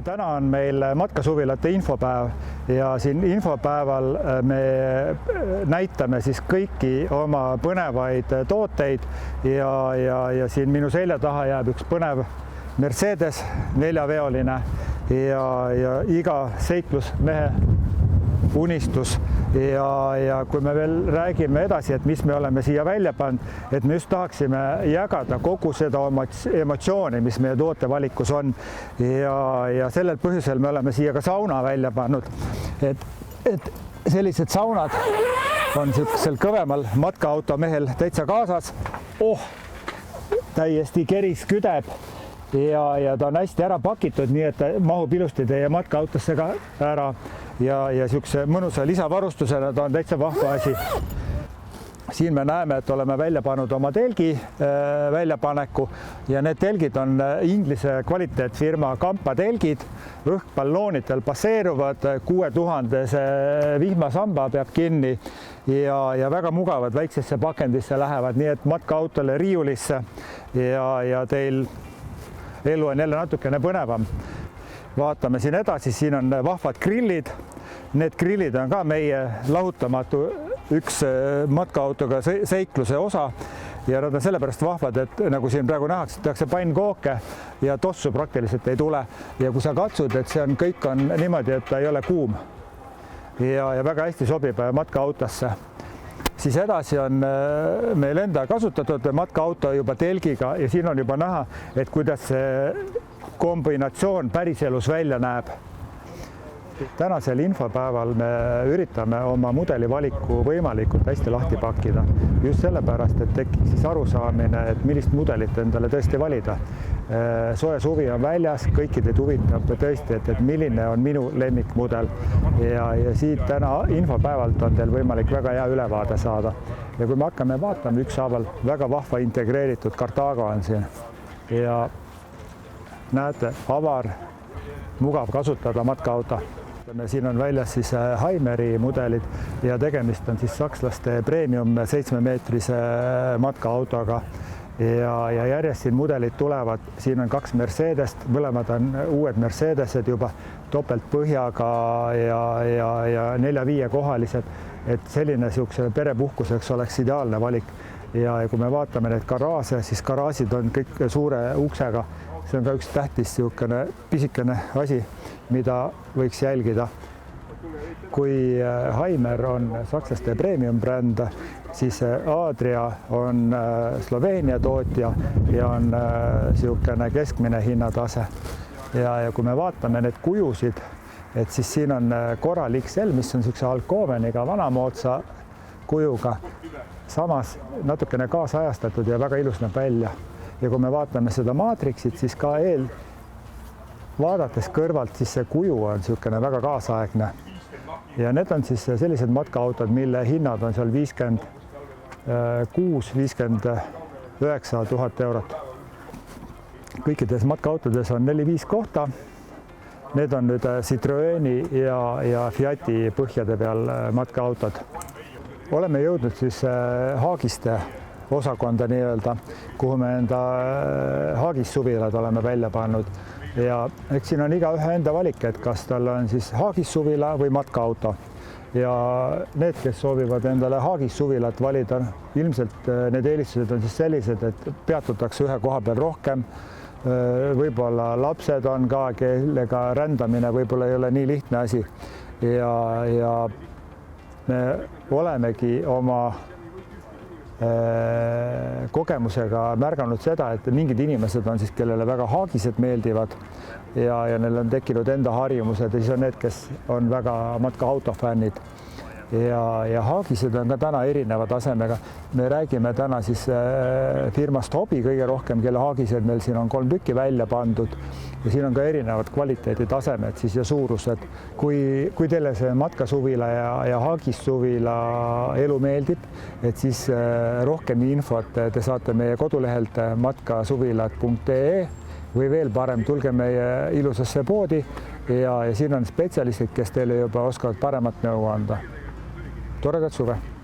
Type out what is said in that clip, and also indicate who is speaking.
Speaker 1: Täna on meil matkasuvilate infopäev ja siin infopäeval me näitame siis kõiki oma põnevaid tooteid ja siin minu selja taha jääb üks põnev Mercedes 4-veoline ja iga seiklusmehe unistus ja kui me veel räägime edasi, et mis me oleme siia välja pannud, et me just tahaksime jagada kogu seda emotsiooni, mis meie tootevalikus on ja sellel põhjusel me oleme siia ka sauna välja pannud, et sellised saunad on niisugusel kõvemal matkaautomehel täitsa kaasas. Täiesti keris küdeb ja ta on hästi ära pakitud, nii et ta mahub ilusti teie matkaautosse ka ära ja niisuguse mõnusa lisavarustusena ta on täitsa vahva asi. Siin me näeme, et oleme välja pannud oma telgi väljapaneku ja need telgid on Inglise kvaliteetfirma Kampa telgid, õhkballoonidel baseeruvad, 6000 vihmasamba peab kinni ja väga mugavad, väiksesse pakendisse lähevad, nii et matkaautole riiulisse ja teil elu on jälle natukene põnevam. Vaatame siin edasi, siin on vahvad grillid. Need grillid on ka meie lahutamatu üks matkaautoga seikluse osa ja nad on sellepärast vahvad, et nagu siin praegu nähakse, tehakse pannkooke ja tossu praktiliselt ei tule. Ja kui sa katsud, et see kõik on niimoodi, et ta ei ole kuum ja väga hästi sobib matkaautosse. Siis edasi on meil enda kasutatud matkaauto juba telgiga ja siin on juba näha, et kuidas see kombinatsioon päriselus välja näeb. Tänasel infopäeval me üritame oma mudelivaliku võimalikult hästi lahti pakkida. Just sellepärast, et tekiks siis arusaamine, et millist mudelit endale tõesti valida. Soe suvi on väljas, kõikide huvitab tõesti, et milline on minu lemmikmudel ja siit täna infopäevalt on teil võimalik väga hea ülevaade saada. Ja kui me hakkame vaatama ükshaaval, väga vahva integreeritud Cartago on siin ja näete, avar, mugav kasutada matkaauto. Siin on väljas siis Haimeri mudelid ja tegemist on siis sakslaste premium 7-meetrise matkaautoga ja järjest siin mudelid tulevad. Siin on 2 Mercedest, mõlemad on uued Mercedesed juba topeltpõhjaga ja 4-5 kohalised, et selline niisuguse perepuhkuseks oleks ideaalne valik. Ja kui me vaatame need garaaže, siis garaažid on kõik suure uksega. See on ka üks tähtis niisugune pisikene asi, mida võiks jälgida. Kui Haimer on sakslaste premium bränd, siis Adria on Sloveenia tootja ja on niisugune keskmine hinnatase. Ja kui me vaatame need kujusid, et siis siin on Coral XL, mis on niisuguse Alcoveniga vanamoodsa kujuga, samas natukene kaasajastatud ja väga ilus näeb välja. Ja kui me vaatame seda maatriksit, siis ka vaadates kõrvalt, siis see kuju on niisugune väga kaasaegne. Ja need on siis sellised matkaautod, mille hinnad on seal 56-59 000 eurot. Kõikides matkaautades on 4-5 kohta. Need on nüüd Citroeni ja Fiati põhjade peal matkaautod. Oleme jõudnud siis Haagiste osakonda nii-öelda, kuhu me enda Haagissuvilad oleme välja pannud. Ja eks siin on igaühe enda valik, et kas tal on siis Haagissuvila või matkaauto. Ja need, kes soovivad endale Haagissuvilat valida, ilmselt need eelistused on siis sellised, et peatutakse ühe koha peal rohkem. Võib-olla lapsed on ka, kellega rändamine võib-olla ei ole nii lihtne asi. Ja me olemegi oma kogemusega märganud seda, et mingid inimesed on siis, kellele väga haagised meeldivad ja neil on tekkinud enda harjumused ja siis on need, kes on väga matkaauto-fännid. Ja haagised on ka täna erineva tasemega. Me räägime täna siis firmast Hobby kõige rohkem, kelle haagised meil siin on 3 tükki välja pandud ja siin on ka erinevad kvaliteeditasemed siis ja suurused. Kui teile see matkasuvila ja haagissuvila elu meeldib, et siis rohkem infot te saate meie kodulehelt matkasuvilad.ee või veel parem, tulge meie ilusasse poodi ja siin on spetsialistid, kes teile juba oskavad paremat nõu anda. Toredat suve!